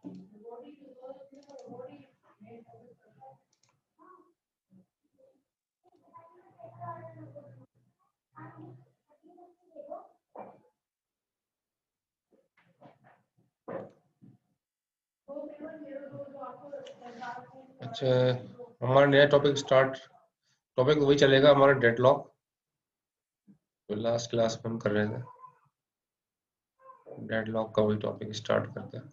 अच्छा, हमारा नया टॉपिक स्टार्ट, टॉपिक वही चलेगा हमारा डेडलॉक, तो लास्ट क्लास में हम कर रहे थे। डेडलॉक का वही टॉपिक स्टार्ट करते हैं।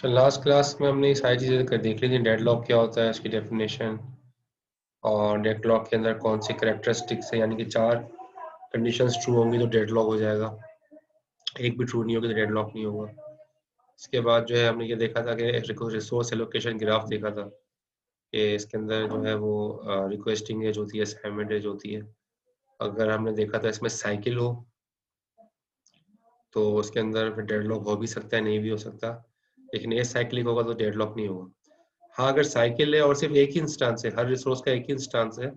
तो लास्ट क्लास में हमने ये सारी चीज़ें देख ली थी, डेडलॉक क्या होता है, उसकी डेफिनेशन, और डेडलॉक के अंदर कौन सी कैरेक्टरिस्टिक्स है, यानी कि 4 कंडीशंस ट्रू होंगी तो डेडलॉक हो जाएगा, एक भी ट्रू नहीं होगी तो डेडलॉक नहीं होगा। इसके बाद जो है हमने ये देखा था कि रिसोर्स एलोकेशन ग्राफ देखा था कि इसके अंदर जो है वो रिक्वेस्टिंग एज होती है, असाइनमेंट एज होती है। अगर हमने देखा था इसमें साइकिल हो तो उसके अंदर फिर डेडलॉक हो भी सकता है, नहीं भी हो सकता, लेकिन ये साइक्लिक होगा तो डेडलॉक नहीं होगा। हाँ, अगर साइकिल है और सिर्फ एक ही इंस्टांस है, हर रिसोर्स का एक ही इंस्टांस है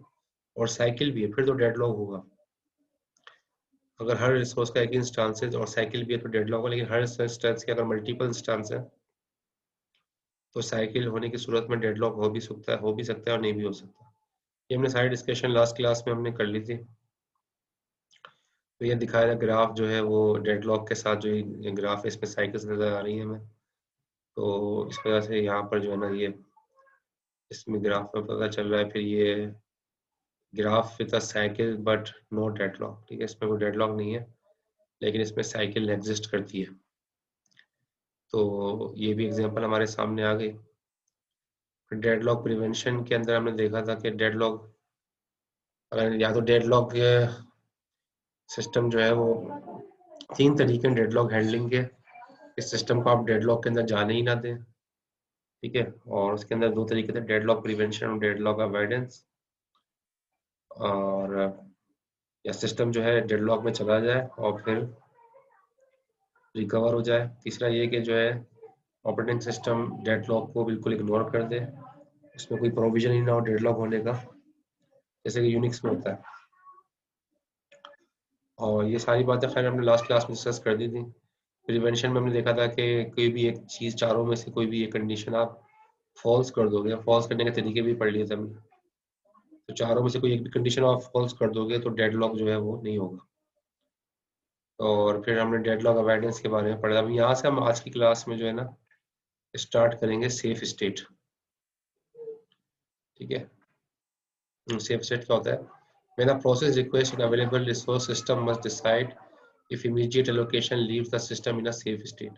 और साइकिल भी है, फिर तो डेडलॉक होगा। अगर हर रिसोर्स का एक ही इंस्टांस है और साइकिल भी है तो डेडलॉक होगा, लेकिन हर इंस्टांस के अगर मल्टीपल इंस्टांस है तो साइकिल होने की सूरत में डेडलॉक हो भी सकता है और नहीं भी हो सकता। ये हमने सारी डिस्कशन लास्ट क्लास में हमने कर ली थी। तो ये दिखाया था ग्राफ जो है वो डेडलॉक के साथ, जो ग्राफ है इसमें साइकिल्स नजर आ रही है हमें, तो इस वजह से यहाँ पर जो है ना ये इसमें ग्राफ में पता चल रहा है फिर ये graph with a cycle but no deadlock. ठीक है, इसमें कोई डेडलॉक नहीं है लेकिन इसमें साइकिल एग्जिस्ट करती है। तो ये भी एग्जांपल हमारे सामने आ गई। फिर डेडलॉक प्रिवेंशन के अंदर हमने देखा था कि डेडलॉक, अगर या तो डेडलॉक सिस्टम जो है वो 3 तरीके हैं डेडलॉक हैंडलिंग के। इस सिस्टम को आप डेडलॉक के अंदर जाने ही ना दें, ठीक है, और उसके अंदर 2 तरीके थे, डेडलॉक प्रिवेंशन और डेडलॉक अवॉइडेंस। और या सिस्टम जो है डेडलॉक में चला जाए और फिर रिकवर हो जाए। तीसरा ये कि जो है ऑपरेटिंग सिस्टम डेडलॉक को बिल्कुल इग्नोर कर दे, उसमें कोई प्रोविजन ही ना हो डेडलॉक होने का, जैसे कि यूनिक्स में होता है। और ये सारी बातें खैर हमने लास्ट क्लास में डिस्कस कर दी थी। प्रिवेंशन में हमने देखा था कि कोई भी एक चीज़, चारों में से कोई भी एक कंडीशन आप फॉल्स कर दोगे, फॉल्स करने के तरीके भी पढ़ लिए थे हमने, तो चारों में से कोई एक भी कंडीशन आप फॉल्स कर दोगे तो डेडलॉक जो है वो नहीं होगा। और फिर हमने डेडलॉक अवॉइडेंस के बारे में पढ़ा। अब यहाँ से हम आज की क्लास में जो है ना स्टार्ट करेंगे सेफ स्टेट। ठीक है, सेफ स्टेट क्या होता है? When a process requests an available resource, system must decide if immediate allocation leaves the system in a safe state.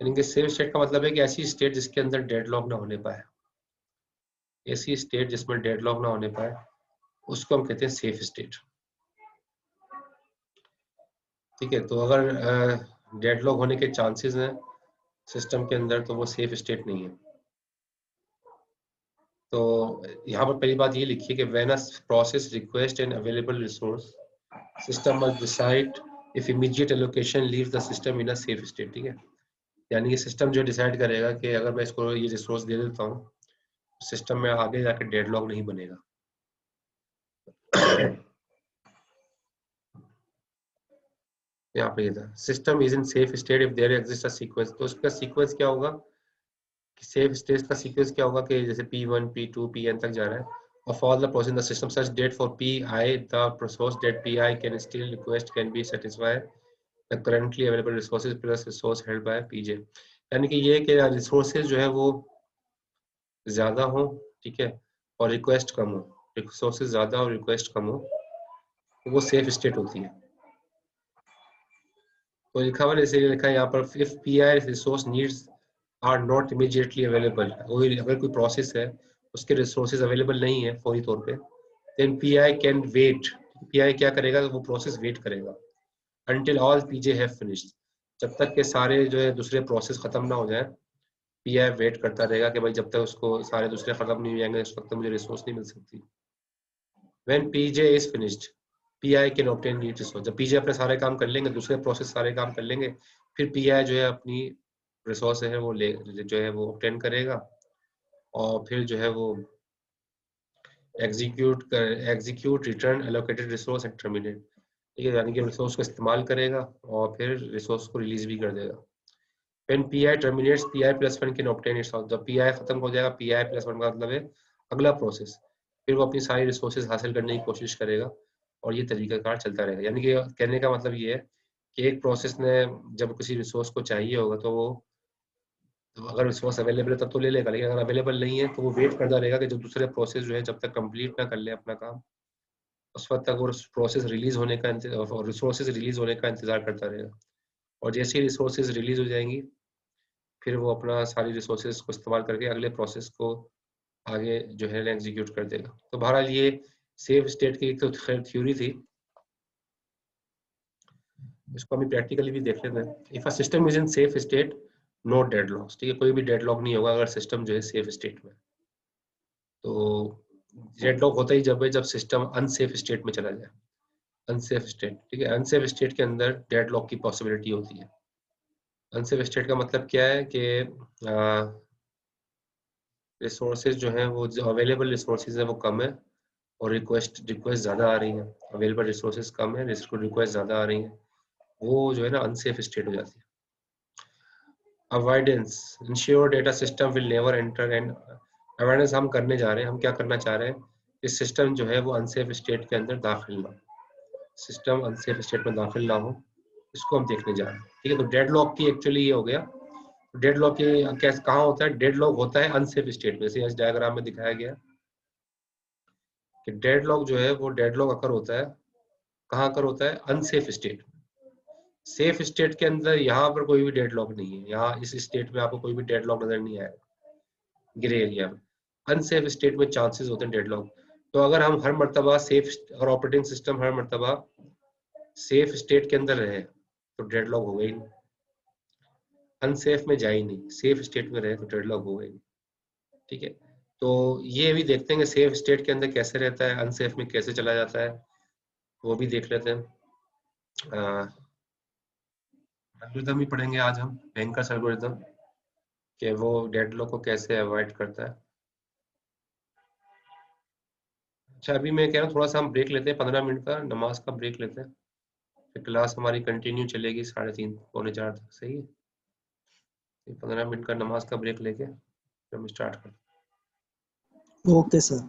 यानी कि सेफ स्टेट का मतलब है कि ऐसी स्टेट जिसके अंदर डेडलॉक ना होने पाए, ऐसी स्टेट जिसमें डेडलॉक ना होने पाए उसको हम कहते हैं सेफ स्टेट। ठीक है, तो अगर डेडलॉक होने के चांसेस हैं सिस्टम के अंदर तो वो सेफ स्टेट नहीं है। तो यहाँ पर पहली बात ये लिखिए कि when a process request an available resource, system must decide if immediate allocation leaves the system in a safe state। ठीक है, यानी कि सिस्टम जो डिसाइड करेगा कि अगर मैं इसको ये रिसोर्स दे देता हूँ सिस्टम में आगे जाकर डेडलॉक नहीं बनेगा। यहाँ पे ये था system is in safe state if there exist a sequence. तो उसका सीक्वेंस क्या होगा कि सेफ स्टेट का सीक्वेंस क्या होगा कि जैसे P1 P2 Pn तक जा रहा है, of all the process in the system such that for Pi the resource that Pi can still request can be satisfied the currently available resources plus resource held by Pj। यानी कि ये कि resources जो है वो ज्यादा हो, ठीक है, और रिक्वेस्ट कम हो, रिसोर्सेज ज्यादा और रिक्वेस्ट कम हो, तो वो सेफ स्टेट होती है। तो लिखा हुआ जैसे लिखा है यहाँ पर if Pi resource needs are not immediately available, अगर कोई प्रोसेस है उसके रिसोर्सेज अवेलेबल नहीं है फौरी तौर पे, then Pi can wait। Pi क्या करेगा, वो प्रोसेस वेट करेगा। until all PJ have finished, जब तक के सारे जो है दूसरे प्रोसेस खत्म ना हो जाए, PI वेट करता रहेगा कि भाई जब तक उसको सारे दूसरे खत्म नहीं हो जाएंगे उस वक्त मुझे रिसोर्स नहीं मिल सकती। When PJ is finished, PI can obtain lead resource, जब PJ अपने सारे काम कर लेंगे, दूसरे प्रोसेस सारे काम कर लेंगे, फिर PI जो है अपनी रिसोर्स है वो ले जो है वो ऑब्टेन करेगा और फिर जो है वो execute return allocated resource and terminate, ठीक है, यानी कि रिसोर्स को इस्तेमाल करेगा और फिर रिसोर्स को रिलीज भी कर देगा। When PI terminates, PI plus 1 can obtain its जब PI खत्म हो जाएगा, PI plus 1 का मतलब है अगला प्रोसेस, फिर वो अपनी सारी रिसोर्सेज हासिल करने की कोशिश करेगा और ये तरीकाकार चलता रहेगा। यानी कि कहने का मतलब ये है कि एक प्रोसेस ने जब किसी रिसोर्स को चाहिए होगा तो वो अगर रिसोर्स अवेलेबल है तब तो ले लेगा, लेकिन अगर अवेलेबल नहीं है तो वो वेट करता रहेगा कि जब दूसरे प्रोसेस जो है जब तक कंप्लीट ना कर ले अपना काम, उस वक्त तक वो प्रोसेस रिलीज होने का और रिसोर्सेज रिलीज होने का इंतजार करता रहेगा। और जैसे ही रिसोर्सेज रिलीज हो जाएंगी फिर वो अपना सारी रिसोर्सेज को इस्तेमाल करके अगले प्रोसेस को आगे जो है एग्जीक्यूट कर देगा। तो बहरहाल ये सेफ स्टेट की एक तो खैर थ्योरी थी, इसको हम प्रैक्टिकली भी देख लेते हैं। If a system is in safe state, no deadlocks, ठीक है, कोई भी डेडलॉक नहीं होगा अगर सिस्टम जो है सेफ स्टेट में। तो डेडलॉक होता ही जब है जब सिस्टम अनसेफ स्टेट में चला जाए, अनसेफ स्टेट, ठीक है, अनसेफ स्टेट के अंदर डेडलॉक की पॉसिबिलिटी होती है। अनसेफ स्टेट का मतलब क्या है कि रिसोर्सेज जो हैं वो जो अवेलेबल रिसोर्सेज है वो कम है और रिक्वेस्ट ज़्यादा आ रही है, अवेलेबल रिसोर्सेज कम है, रिक्वेस्ट ज़्यादा आ रही है, वो जो है ना अनसेफ स्टेट हो जाती है। Avoidance, ensure data system will never enter and, avoidance हम करने जा रहे हैं, हम क्या करना चाह रहे हैं, इस सिस्टम जो है वो अनसेफ स्टेट के अंदर दाखिल ना, सिस्टम अनसेफ स्टेट में दाखिल ना हो, इसको हम देखने जा रहे हैं, ठीक है। तो डेडलॉक की एक्चुअली ये हो गया, डेडलॉक कैसे कहाँ होता है, डेडलॉक होता है अनसेफ स्टेट में, जैसे इस डायग्राम में दिखाया गया कि डेडलॉक जो है वो डेडलॉक अकर होता है, कहाँ अकर होता है, अनसेफ स्टेट। सेफ स्टेट के अंदर यहाँ पर कोई भी डेडलॉक नहीं है, यहाँ इस स्टेट में आपको कोई भी डेडलॉक नजर नहीं आएगा, ग्रे एरिया में। अनसेफ स्टेट में चांसेस होते हैं डेडलॉक। तो अगर हम हर मर्तबा सेफ और ऑपरेटिंग सिस्टम हर मर्तबा सेफ स्टेट के अंदर रहे तो डेडलॉक हो गई नहीं, अनसेफ में जाए ही नहीं, सेफ स्टेट में रहे तो डेडलॉक हो गई नहीं, ठीक है। तो ये भी देखते हैं कि सेफ स्टेट के अंदर कैसे रहता है, अनसेफ में कैसे चला जाता है, वो भी देख लेते हैं। एल्गोरिथम ही पढ़ेंगे आज हम, बैंकर्स एल्गोरिथम, कि वो डेडलॉक को कैसे अवॉइड करता है। अच्छा अभी मैं कह रहा हूँ थोड़ा सा हम ब्रेक लेते हैं, 15 मिनट का नमाज का ब्रेक लेते हैं, फिर क्लास हमारी कंटिन्यू चलेगी 3:30 पौने 4 तक, सही है। 15 मिनट का नमाज का ब्रेक लेके फिर हम स्टार्ट करते हैं। Okay sir.